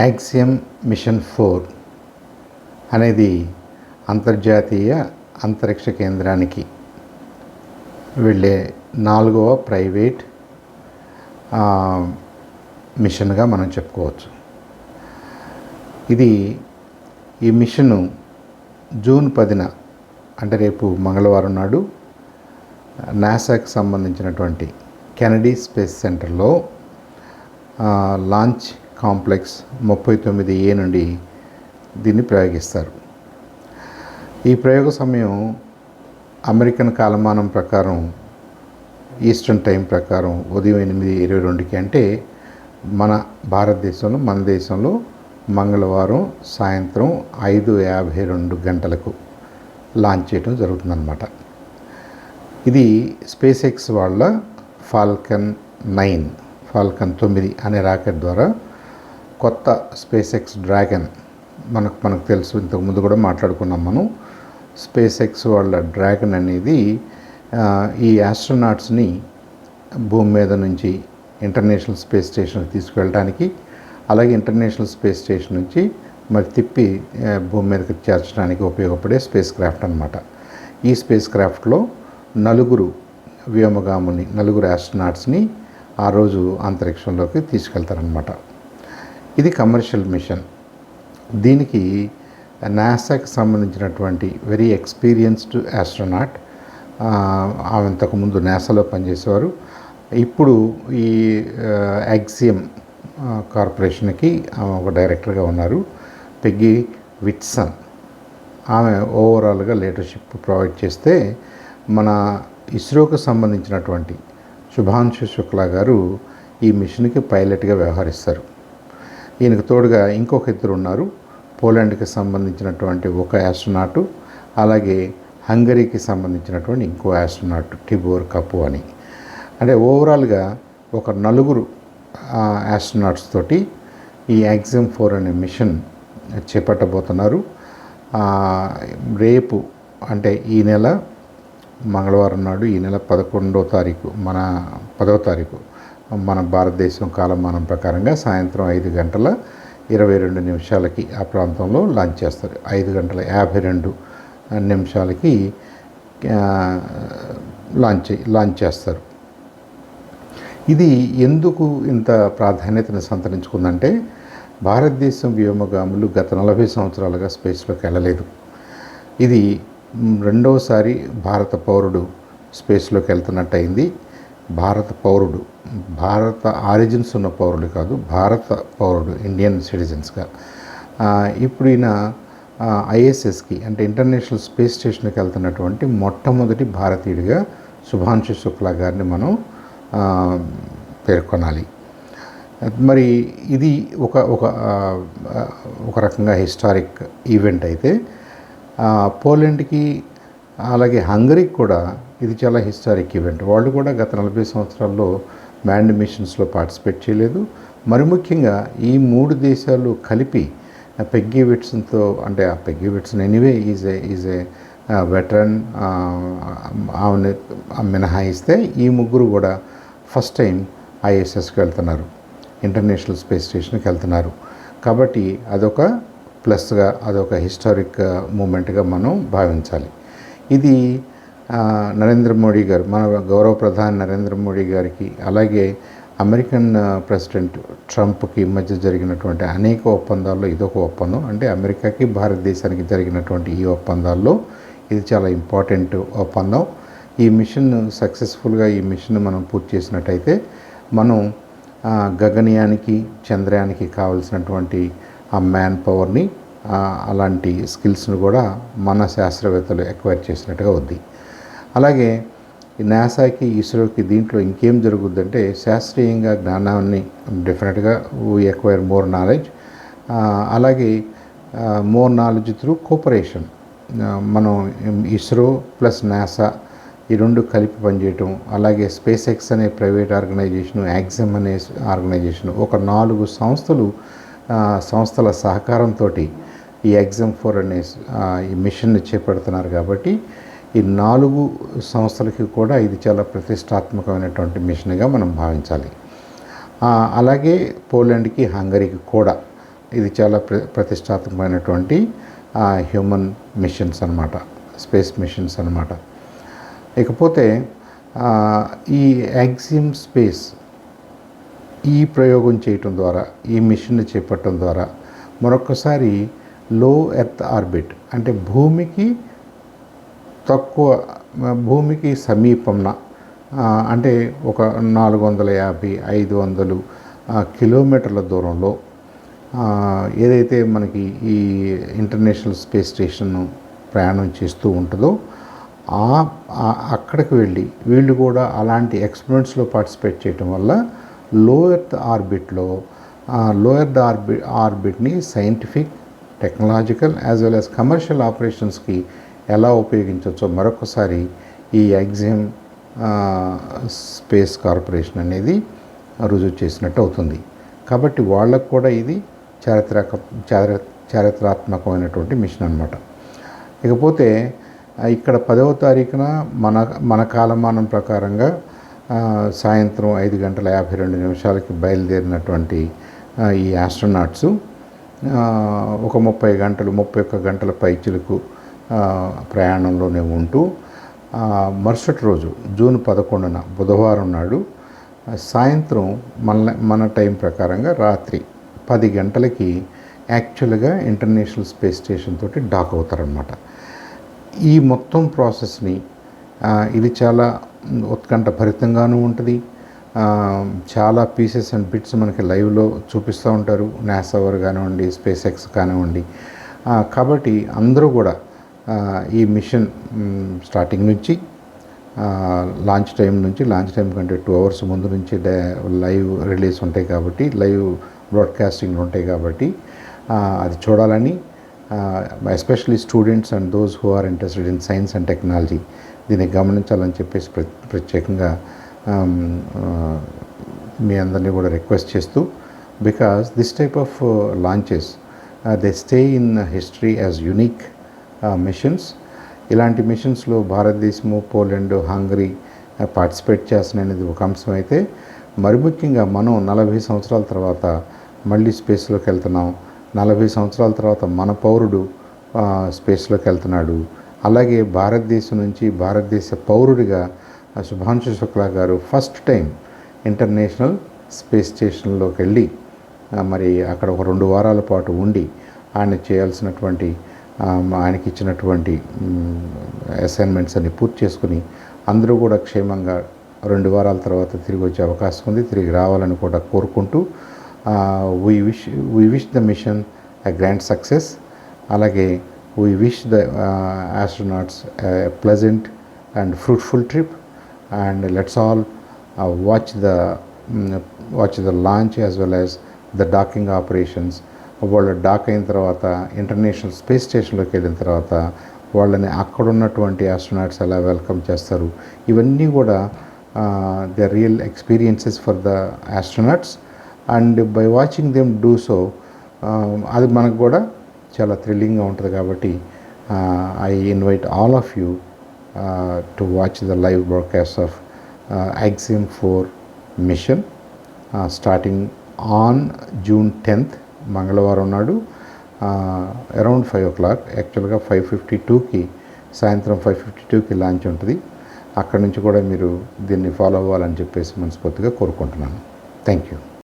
Axiom machine 4 అనేది అంతర్జాతీయ అంతరిక్ష కేంద్రానికి వెళ్ళే 4వ ప్రైవేట్ మిషన్గా మనం చెప్పుకోవచ్చు. ఈ మిషను జూన్ 10న అంటే రేపు మంగళవారం నాడు నాసాకి సంబంధించినటువంటి కెనడీ స్పేస్ సెంటర్లో లాంచ్ కాంప్లెక్స్ 39A నుండి దీన్ని ప్రయోగిస్తారు. ఈ ప్రయోగ సమయం అమెరికన్ కాలమానం ప్రకారం ఈస్టర్న్ టైం ప్రకారం ఉదయం 8:22 అంటే మన దేశంలో మంగళవారం సాయంత్రం 5:52 గంటలకు లాంచ్ చేయడం జరుగుతుందన్నమాట. ఇది స్పేస్ ఎక్స్ వాళ్ళ ఫాల్కన్ 9 అనే రాకెట్ ద్వారా కొత్త స్పేస్ ఎక్స్ డ్రాగన్ మనకు తెలుసు, ఇంతకుముందు కూడా మాట్లాడుకున్నాం మనం. స్పేస్ ఎక్స్ వాళ్ళ డ్రాగన్ అనేది ఈ ఆస్ట్రోనాట్స్ని భూమి మీద నుంచి ఇంటర్నేషనల్ స్పేస్ స్టేషన్కి తీసుకువెళ్ళడానికి, అలాగే ఇంటర్నేషనల్ స్పేస్ స్టేషన్ నుంచి మరి తిప్పి భూమి మీదకి చేర్చడానికి ఉపయోగపడే స్పేస్ క్రాఫ్ట్ అన్నమాట. ఈ స్పేస్ క్రాఫ్ట్లో నలుగురు ఆస్ట్రోనాట్స్ని ఆ రోజు అంతరిక్షంలోకి తీసుకెళ్తారనమాట. ఇది కమర్షియల్ మిషన్. దీనికి నాసాకి సంబంధించినటువంటి వెరీ ఎక్స్పీరియన్స్డ్ ఆస్ట్రోనాట్, ఆమె ఇంతకుముందు నాసాలో పనిచేసేవారు, ఇప్పుడు ఈ యాక్సియం కార్పొరేషన్కి ఆమె ఒక డైరెక్టర్గా ఉన్నారు, పెగ్గీ విట్సన్. ఆమె ఓవరాల్గా లీడర్షిప్ ప్రొవైడ్ చేస్తే మన ఇస్రోకు సంబంధించినటువంటి శుభాంశు శుక్లా గారు ఈ మిషన్కి పైలట్గా వ్యవహరిస్తారు. ఈయనకు తోడుగా ఇంకొక ఇద్దరు ఉన్నారు. పోలాండ్కి సంబంధించినటువంటి ఒక ఆస్ట్రోనాటు, అలాగే హంగరీకి సంబంధించినటువంటి ఇంకో ఆస్ట్రోనాట్ టిబోర్ కపు అని. అంటే ఓవరాల్గా ఒక 4 ఆస్ట్రోనాట్స్ తోటి ఈ యాక్సియం 4 అనే మిషన్ చేపట్టబోతున్నారు. రేపు అంటే ఈ నెల మంగళవారం నాడు, ఈ నెల 11వ తారీఖు, 10వ తారీఖు మన భారతదేశం కాలమానం ప్రకారంగా సాయంత్రం 5:22 ఆ ప్రాంతంలో లాంచ్ చేస్తారు. 5:52 లాంచ్ చేస్తారు. ఇది ఎందుకు ఇంత ప్రాధాన్యతను సంతరించుకుందంటే, భారతదేశం వ్యోమగాములు గత 40 సంవత్సరాలుగా స్పేస్లోకి వెళ్ళలేదు. ఇది రెండవసారి భారత పౌరుడు స్పేస్లోకి వెళ్తున్నట్టు అయింది. భారత ఆరిజిన్స్ ఉన్న పౌరుడు కాదు, భారత పౌరుడు, ఇండియన్ సిటిజన్స్గా. ఇప్పుడు ఈయన ఐఎస్ఎస్కి అంటే ఇంటర్నేషనల్ స్పేస్ స్టేషన్కి వెళ్తున్నటువంటి మొట్టమొదటి భారతీయుడిగా శుభాంశు శుక్లా గారిని మనం పేర్కొనాలి. మరి ఇది ఒక రకంగా హిస్టారిక్ ఈవెంట్ అయితే, పోలాండ్కి అలాగే హంగరీకి కూడా ఇది చాలా హిస్టారిక్ ఈవెంట్. వాళ్ళు కూడా గత 40 సంవత్సరాల్లో మ్యాన్డ్ మిషన్స్లో పార్టిసిపేట్ చేయలేదు. మరి ముఖ్యంగా ఈ 3 దేశాలు కలిపి పెగ్గీ విట్సన్తో, అంటే ఆ Peggy Whitson anyway is a veteran, ఆమెను మినహాయిస్తే ఈ ముగ్గురు కూడా ఫస్ట్ టైం ఐఎస్ఎస్కి వెళ్తున్నారు, ఇంటర్నేషనల్ స్పేస్ స్టేషన్కి వెళ్తున్నారు. కాబట్టి అదొక ప్లస్గా, అదొక హిస్టారిక్ మూమెంట్గా మనం భావించాలి. ఇది నరేంద్ర మోడీ గారు, మన గౌరవ ప్రధాని నరేంద్ర మోడీ గారికి, అలాగే అమెరికన్ ప్రెసిడెంట్ ట్రంప్కి మధ్య జరిగినటువంటి అనేక ఒప్పందాల్లో ఇదొక ఒప్పందం. అంటే అమెరికాకి భారతదేశానికి జరిగినటువంటి ఈ ఒప్పందాల్లో ఇది చాలా ఇంపార్టెంట్ ఒప్పందం. ఈ మిషన్ సక్సెస్ఫుల్గా మనం పూర్తి చేసినట్టయితే మనం గగనయానికి, చంద్రయానికి కావలసినటువంటి ఆ మ్యాన్ పవర్ని, అలాంటి స్కిల్స్ను కూడా మన శాస్త్రవేత్తలు ఎక్వైర్ చేసినట్టుగా ఉంది. అలాగే నాసాకి, ఇస్రోకి దీంట్లో ఇంకేం జరుగుద్దంటే, శాస్త్రీయంగా జ్ఞానాన్ని డెఫినెట్గా వీ ఎక్వైర్ మోర్ నాలెడ్జ్, అలాగే మోర్ నాలెడ్జ్ త్రూ కోఆపరేషన్. మనం ఇస్రో ప్లస్ నాసా ఈ 2 కలిపి పనిచేయటం, అలాగే స్పేస్ ఎక్స్ అనే ప్రైవేట్ ఆర్గనైజేషను, యాక్సియం అనే ఆర్గనైజేషను, ఒక 4 సంస్థల సహకారంతో ఈ యాక్సియం 4 అనే ఈ మిషన్ని చేపడుతున్నారు. కాబట్టి ఈ 4 సంస్థలకి కూడా ఇది చాలా ప్రతిష్టాత్మకమైనటువంటి మిషన్గా మనం భావించాలి. అలాగే పోలాండ్కి, హంగరీకి కూడా ఇది చాలా ప్రతిష్టాత్మకమైనటువంటి హ్యూమన్ మిషన్స్ అన్నమాట, స్పేస్ మిషన్స్ అన్నమాట. ఇకపోతే ఈ యాక్సియం స్పేస్ ఈ ప్రయోగం చేయటం ద్వారా, ఈ మిషన్ని చేపట్టడం ద్వారా మరొకసారి లో ఎర్త్ ఆర్బిట్ అంటే భూమికి సమీపంన అంటే ఒక 450-500 కిలోమీటర్ల దూరంలో ఏదైతే మనకి ఈ ఇంటర్నేషనల్ స్పేస్ స్టేషన్ ప్రయాణం చేస్తూ ఉంటుందో అక్కడికి వెళ్ళి వీళ్ళు కూడా అలాంటి ఎక్స్పెరిమెంట్స్లో పార్టిసిపేట్ చేయటం వల్ల లో ఎర్త్ ఆర్బిట్ని scientific, technological as well as commercial ఆపరేషన్స్కి ఎలా ఉపయోగించవచ్చో మరొకసారి ఈ యాక్సియం స్పేస్ కార్పొరేషన్ అనేది రుజువు చేసినట్టు అవుతుంది. కాబట్టి వాళ్ళకు కూడా ఇది చారిత్రాత్మకమైనటువంటి మిషన్ అన్నమాట. ఇకపోతే ఇక్కడ 10వ తారీఖున మన కాలమానం ప్రకారంగా సాయంత్రం 5:52 బయలుదేరినటువంటి ఈ ఆస్ట్రోనాట్సు ఒక 31 గంటల పైచిలకు ప్రయాణంలోనే ఉంటూ మరుసటి రోజు జూన్ 11న బుధవారం నాడు సాయంత్రం మన టైం ప్రకారంగా రాత్రి 10 గంటలకి యాక్చువల్గా ఇంటర్నేషనల్ స్పేస్ స్టేషన్ తోటి డాక్ అవుతారనమాట. ఈ మొత్తం ప్రాసెస్ని ఇది చాలా ఉత్కంఠభరితంగానూ ఉంటుంది. చాలా పీసెస్ అండ్ బిట్స్ మనకి లైవ్లో చూపిస్తూ ఉంటారు, నాసా వారు కానివ్వండి, స్పేస్ ఎక్స్ కానివ్వండి. కాబట్టి అందరూ కూడా ఈ మిషన్ స్టార్టింగ్ నుంచి లాంచ్ టైం కంటే 2 hours ముందు నుంచి లైవ్ రిలీజ్ ఉంటాయి కాబట్టి, లైవ్ బ్రాడ్కాస్టింగ్లు ఉంటాయి కాబట్టి అది చూడాలని, especially students and those who are interested in science and technology దీన్ని గమనించాలని చెప్పేసి ప్రత్యేకంగా మీ అందరినీ కూడా రిక్వెస్ట్ చేస్తూ, because this type of launches they stay in history as unique missions. ఇలాంటి మిషన్స్లో భారతదేశము, పోలాండ్, హంగరీ పార్టిసిపేట్ చేస్తున్నాయనేది ఒక అంశం అయితే, మరి ముఖ్యంగా మనం 40 సంవత్సరాల తర్వాత మళ్ళీ స్పేస్లోకి వెళ్తున్నాం. 40 సంవత్సరాల తర్వాత మన పౌరుడు స్పేస్లోకి వెళ్తున్నాడు. అలాగే భారతదేశం నుంచి భారతదేశ పౌరుడిగా శుభాంశు శుక్లా గారు ఫస్ట్ టైం ఇంటర్నేషనల్ స్పేస్ స్టేషన్లోకి వెళ్ళి మరి అక్కడ ఒక 2 వారాల పాటు ఉండి ఆయనకి ఇచ్చినటువంటి అసైన్మెంట్స్ అన్ని పూర్తి చేసుకుని అందరూ కూడా క్షేమంగా 2 వారాల తర్వాత తిరిగి వచ్చే అవకాశం ఉంది. తిరిగి రావాలని కూడా కోరుకుంటూ we wish the mission a grand success. అలాగే we wish the astronauts a pleasant and fruitful trip, and let's all watch the launch as well as the docking operations. వాళ్ళు డాక్ అయిన తర్వాత ఇంటర్నేషనల్ స్పేస్ స్టేషన్లోకి వెళ్ళిన తర్వాత వాళ్ళని అక్కడ ఉన్నటువంటి astronauts ఎలా వెల్కమ్ చేస్తారు, ఇవన్నీ కూడా they real experiences for the astronauts. And by watching them do so అది మనకు కూడా చాలా థ్రిల్లింగ్గా ఉంటుంది. కాబట్టి I invite all of you to watch the live broadcast of Axiom 4 mission starting on June 10th మంగళవారం నాడు అరౌండ్ 5 o'clock. యాక్చువల్గా 5:52కి సాయంత్రం 5:52కి లాంచ్ ఉంటుంది. అక్కడి నుంచి కూడా మీరు దీన్ని ఫాలో అవ్వాలని చెప్పేసి మనస్ఫూర్తిగా కోరుకుంటున్నాను. Thank you.